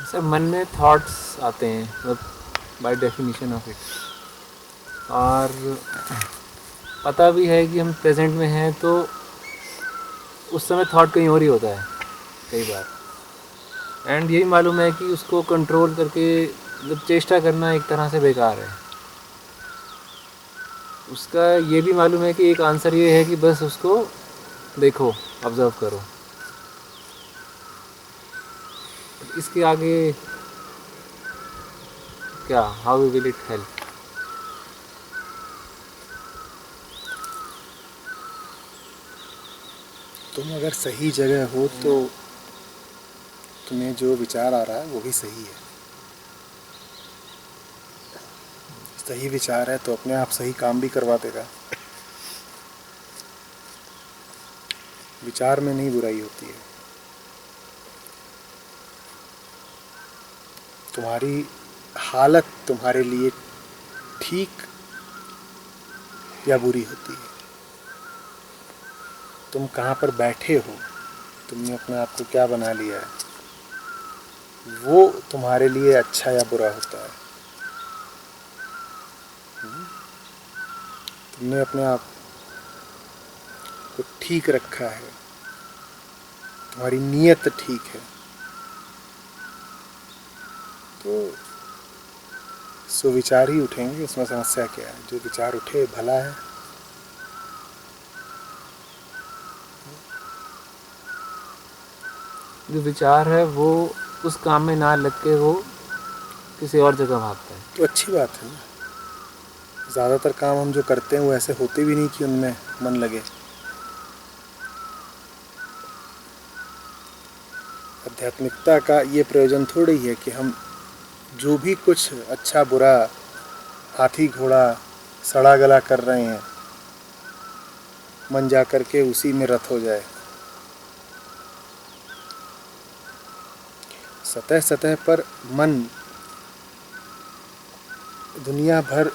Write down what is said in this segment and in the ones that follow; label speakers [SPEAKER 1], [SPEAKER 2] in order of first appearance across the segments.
[SPEAKER 1] सब मन में थॉट्स आते हैं, मतलब बाय डेफिनेशन ऑफ इट। और पता भी है कि हम प्रेजेंट में हैं, तो उस समय थॉट कहीं और ही होता है कई बार। एंड यही मालूम है कि उसको कंट्रोल करके मतलब चेष्टा करना एक तरह से बेकार है। उसका ये भी मालूम है कि एक आंसर ये है कि बस उसको देखो, ऑब्जर्व करो। इसके आगे क्या, हाउ विल इट हेल्प?
[SPEAKER 2] तुम अगर सही जगह हो तो तुम्हें जो विचार आ रहा है वो भी सही है। सही विचार है तो अपने आप सही काम भी करवा देगा। विचार में नहीं बुराई होती है। तुम्हारी हालत तुम्हारे लिए ठीक या बुरी होती है। तुम कहाँ पर बैठे हो, तुमने अपने आप को क्या बना लिया है, वो तुम्हारे लिए अच्छा या बुरा होता है। तुमने अपने आप को ठीक रखा है, तुम्हारी नीयत ठीक है, तो सो विचार ही उठेंगे। उसमें समस्या क्या है? जो विचार उठे भला है।
[SPEAKER 1] जो विचार है वो उस काम में ना लग के वो किसी और जगह भागता है।
[SPEAKER 2] तो अच्छी बात है ना। ज़्यादातर काम हम जो करते हैं वो ऐसे होते भी नहीं कि उनमें मन लगे। आध्यात्मिकता का ये प्रयोजन थोड़ी है कि हम जो भी कुछ अच्छा बुरा, हाथी घोड़ा सड़ा गला कर रहे हैं, मन जा कर के उसी में रत हो जाए। सतह सतह पर मन दुनिया भर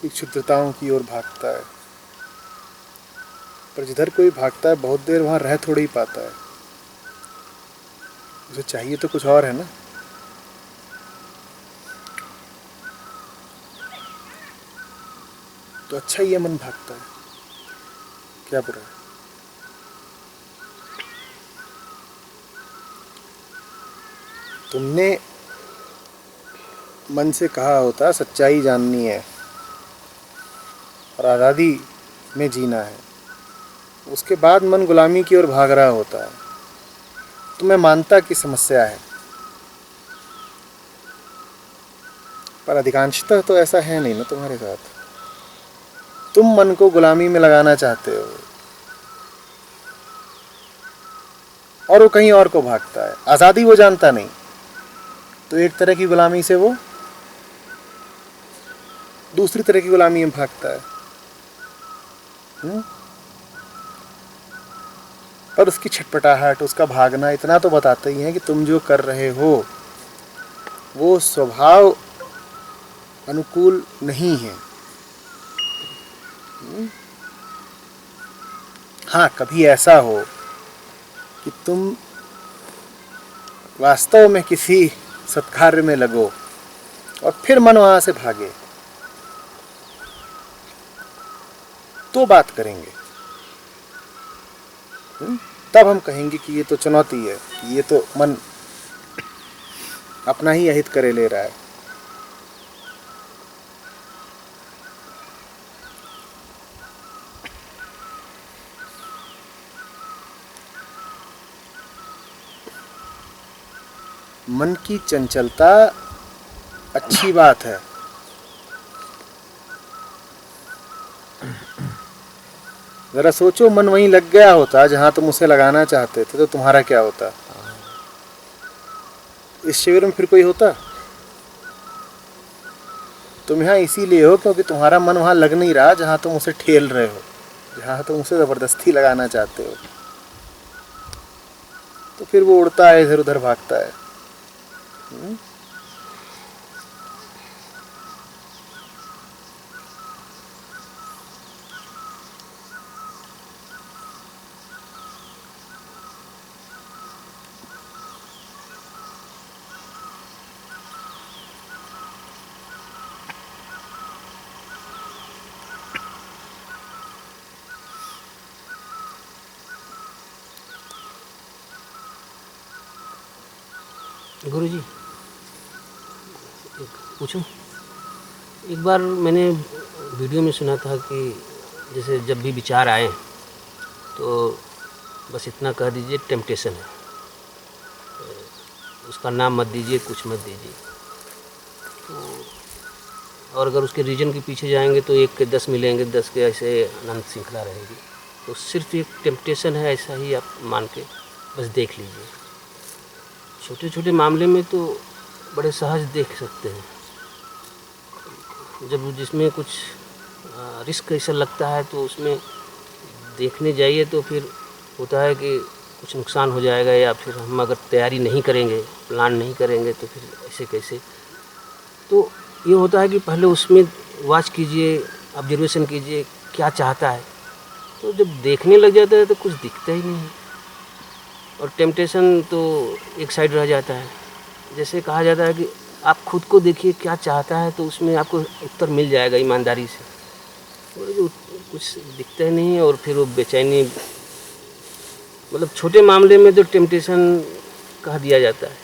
[SPEAKER 2] की क्षुद्रताओं की ओर भागता है, पर जिधर कोई भागता है बहुत देर वहाँ रह थोड़ी ही पाता है। उसे चाहिए तो कुछ और है ना। तो अच्छा ही है मन भागता है, क्या बुरा है? तुमने मन से कहा होता सच्चाई जाननी है और आज़ादी में जीना है, उसके बाद मन गुलामी की ओर भाग रहा होता है। तो मैं मानता कि समस्या है, पर अधिकांशतः तो ऐसा है नहीं ना तुम्हारे साथ। तुम मन को गुलामी में लगाना चाहते हो और वो कहीं और को भागता है। आज़ादी वो जानता नहीं, तो एक तरह की गुलामी से वो दूसरी तरह की गुलामी में भागता है। पर उसकी छटपटाहट, उसका भागना इतना तो बताता ही है कि तुम जो कर रहे हो वो स्वभाव अनुकूल नहीं है। हाँ, कभी ऐसा हो कि तुम वास्तव में किसी सत्कार्य में लगो और फिर मन वहां से भागे, तो बात करेंगे। तब हम कहेंगे कि ये तो चुनौती है, ये तो मन अपना ही अहित करे ले रहा है। मन की चंचलता अच्छी बात है। जरा सोचो, मन वहीं लग गया होता जहां तुम उसे लगाना चाहते थे, तो तुम्हारा क्या होता? इस शिविर में फिर कोई होता? तुम यहाँ इसीलिए हो क्योंकि तुम्हारा मन वहां लग नहीं रहा जहां तुम उसे ठेल रहे हो, जहां तुम उसे जबरदस्ती लगाना चाहते हो। तो फिर वो उड़ता है, इधर उधर भागता है।
[SPEAKER 3] गुरुजी, एक पूछूं? एक बार मैंने वीडियो में सुना था कि जैसे जब भी विचार आए तो बस इतना कह दीजिए टेम्पटेशन है, उसका नाम मत दीजिए, कुछ मत दीजिए। और अगर उसके रीजन के पीछे जाएंगे तो 1 के 10 मिलेंगे, 10 के ऐसे अनंत श्रृंखला रहेगी। तो सिर्फ एक टेम्पटेशन है, ऐसा ही आप मान के बस देख लीजिए। छोटे छोटे मामले में तो बड़े सहज देख सकते हैं, जब जिसमें कुछ रिस्क ऐसा लगता है तो उसमें देखने जाइए तो फिर होता है कि कुछ नुकसान हो जाएगा, या फिर हम अगर तैयारी नहीं करेंगे, प्लान नहीं करेंगे तो फिर ऐसे कैसे। तो ये होता है कि पहले उसमें वॉच कीजिए, ऑब्जर्वेशन कीजिए क्या चाहता है। तो जब देखने लग जाता है तो कुछ दिखता ही नहीं है, और टेम्पटेशन तो एक साइड रह जाता है। जैसे कहा जाता है कि आप खुद को देखिए क्या चाहता है, तो उसमें आपको उत्तर मिल जाएगा ईमानदारी से। और जो कुछ दिखता ही नहीं है और फिर वो बेचैनी, मतलब छोटे मामले में तो टेम्पटेशन कह दिया जाता है,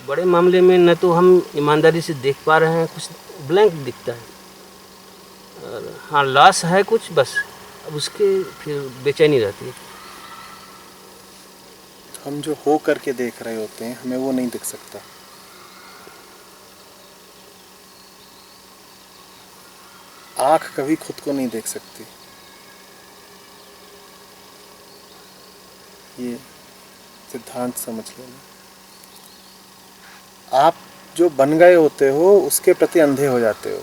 [SPEAKER 3] बड़े मामले में न तो हम ईमानदारी से देख पा रहे हैं, कुछ ब्लैंक दिखता है। और हाँ, लॉस है कुछ, बस अब उसके फिर बेचैनी रहती है।
[SPEAKER 2] हम जो हो करके देख रहे होते हैं हमें वो नहीं दिख सकता। आँख कभी खुद को नहीं देख सकती, ये सिद्धांत समझ लेना। आप जो बन गए होते हो उसके प्रति अंधे हो जाते हो,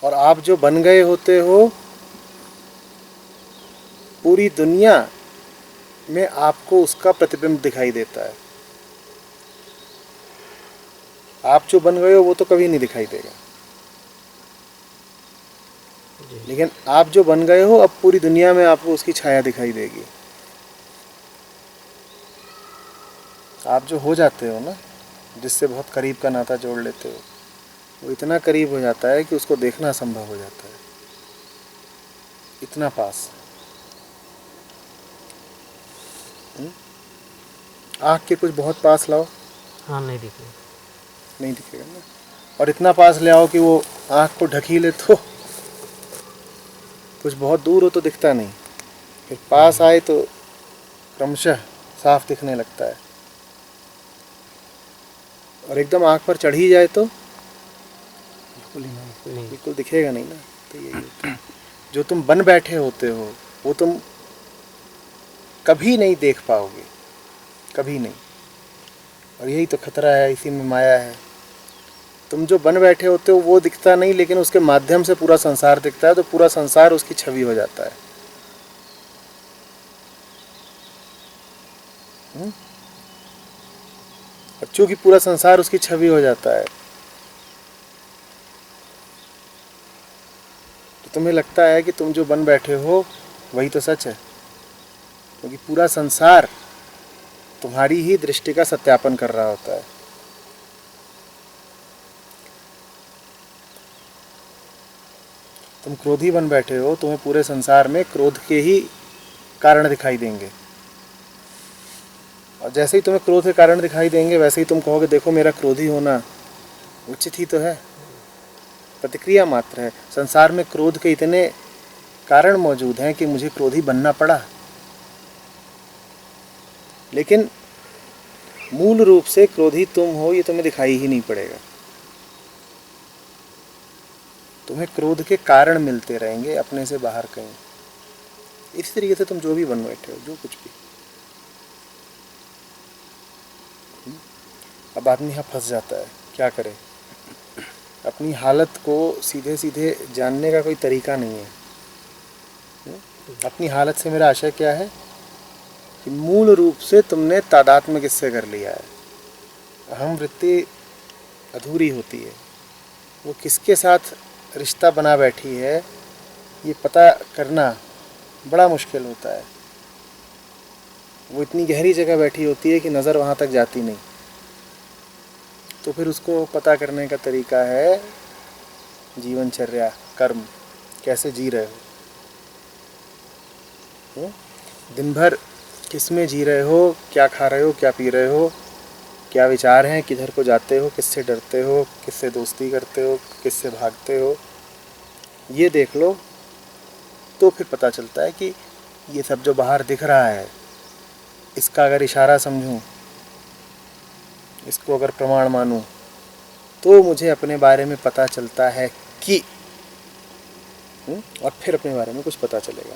[SPEAKER 2] और आप जो बन गए होते हो पूरी दुनिया में आपको उसका प्रतिबिंब दिखाई देता है। आप जो बन गए हो वो तो कभी नहीं दिखाई देगा, लेकिन आप जो बन गए हो अब पूरी दुनिया में आपको उसकी छाया दिखाई देगी। आप जो हो जाते हो ना, जिससे बहुत करीब का नाता जोड़ लेते हो, वो इतना करीब हो जाता है कि उसको देखना असंभव हो जाता है, इतना पास। आँख के कुछ बहुत पास लाओ,
[SPEAKER 3] हाँ, नहीं दिखेगा,
[SPEAKER 2] नहीं दिखेगा ना। और इतना पास ले आओ कि वो आँख को ढक ही ले तो कुछ बहुत दूर हो तो दिखता नहीं, फिर पास आए तो क्रमशः साफ दिखने लगता है। और एकदम आँख पर चढ़ ही जाए तो बिल्कुल दिखेगा नहीं ना। तो यही होता है, जो तुम बन बैठे होते हो वो तुम कभी नहीं देख पाओगे, कभी नहीं। और यही तो खतरा है, इसी में माया है। तुम जो बन बैठे होते हो वो दिखता नहीं, लेकिन उसके माध्यम से पूरा संसार दिखता है, तो पूरा संसार उसकी छवि हो जाता है। और चूंकि पूरा संसार उसकी छवि हो जाता है तो तुम्हें लगता है कि तुम जो बन बैठे हो वही तो सच है, क्योंकि पूरा संसार तुम्हारी ही दृष्टि का सत्यापन कर रहा होता है। तुम क्रोधी बन बैठे हो, तुम्हें पूरे संसार में क्रोध के ही कारण दिखाई देंगे, और जैसे ही तुम्हें क्रोध के कारण दिखाई देंगे वैसे ही तुम कहोगे देखो मेरा क्रोधी होना उचित ही तो है, प्रतिक्रिया मात्र है। संसार में क्रोध के इतने कारण मौजूद हैं कि मुझे क्रोधी बनना पड़ा, लेकिन मूल रूप से क्रोधी तुम हो ये तुम्हें दिखाई ही नहीं पड़ेगा। तुम्हें क्रोध के कारण मिलते रहेंगे अपने से बाहर कहीं। इस तरीके से तुम जो भी बन बैठे हो, जो कुछ भी। अब आदमी यहाँ फंस जाता है, क्या करे। अपनी हालत को सीधे सीधे जानने का कोई तरीका नहीं है। अपनी हालत से मेरा आशय क्या है कि मूल रूप से तुमने तादात्म्य किससे कर लिया है। अहम वृत्ति अधूरी होती है, वो किसके साथ रिश्ता बना बैठी है ये पता करना बड़ा मुश्किल होता है। वो इतनी गहरी जगह बैठी होती है कि नज़र वहाँ तक जाती नहीं। तो फिर उसको पता करने का तरीका है जीवनचर्या, कर्म, कैसे जी रहे हो, दिन भर किस में जी रहे हो, क्या खा रहे हो, क्या पी रहे हो, क्या विचार हैं, किधर को जाते हो, किससे डरते हो, किससे दोस्ती करते हो, किससे भागते हो, ये देख लो तो फिर पता चलता है कि ये सब जो बाहर दिख रहा है, इसका अगर इशारा समझूं, इसको अगर प्रमाण मानूं, तो मुझे अपने बारे में पता चलता है कि और फिर अपने बारे में कुछ पता चलेगा।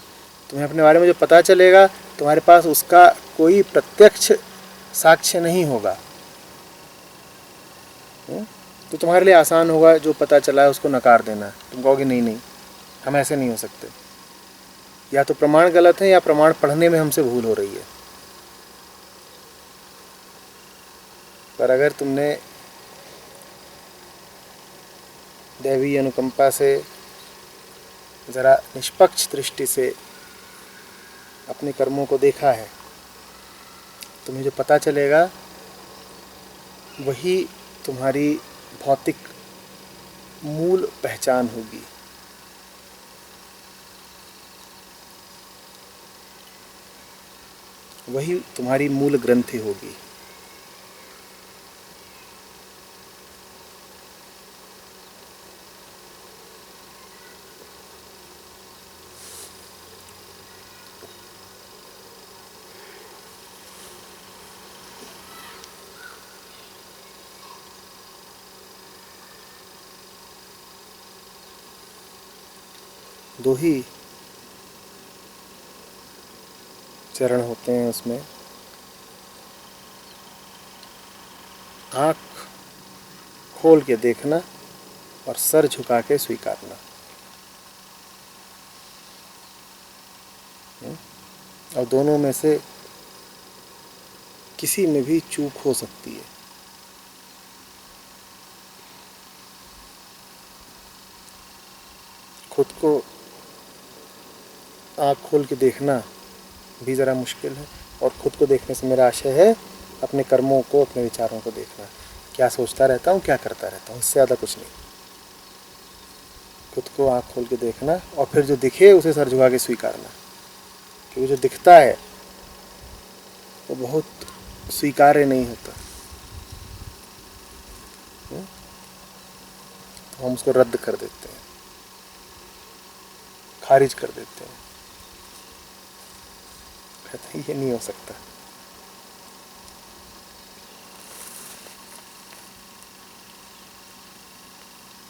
[SPEAKER 2] तुम्हें अपने बारे में जो पता चलेगा, तुम्हारे पास उसका कोई प्रत्यक्ष साक्ष्य नहीं होगा, तो तुम्हारे लिए आसान होगा जो पता चला है उसको नकार देना। तुम कहोगे नहीं नहीं, हम ऐसे नहीं हो सकते, या तो प्रमाण गलत है या प्रमाण पढ़ने में हमसे भूल हो रही है। पर अगर तुमने दैवी अनुकंपा से ज़रा निष्पक्ष दृष्टि से अपने कर्मों को देखा है, तुम्हें जो पता चलेगा वही तुम्हारी भौतिक मूल पहचान होगी। वही तुम्हारी मूल ग्रंथि होगी। दो ही चरण होते हैं उसमें, आँख खोल के देखना और सर झुका के स्वीकारना। और दोनों में से किसी में भी चूक हो सकती है। खुद को आँख खोल के देखना भी ज़रा मुश्किल है, और खुद को देखने से मेरा आशय है अपने कर्मों को, अपने विचारों को देखना। क्या सोचता रहता हूँ, क्या करता रहता हूँ, इससे ज़्यादा कुछ नहीं। खुद को आँख खोल के देखना और फिर जो दिखे उसे सर झुका के स्वीकारना, क्योंकि जो दिखता है वो बहुत स्वीकार्य नहीं होता, तो हम उसको रद्द कर देते हैं, खारिज कर देते हैं, कहते हैं ये नहीं हो सकता।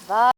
[SPEAKER 4] वाह।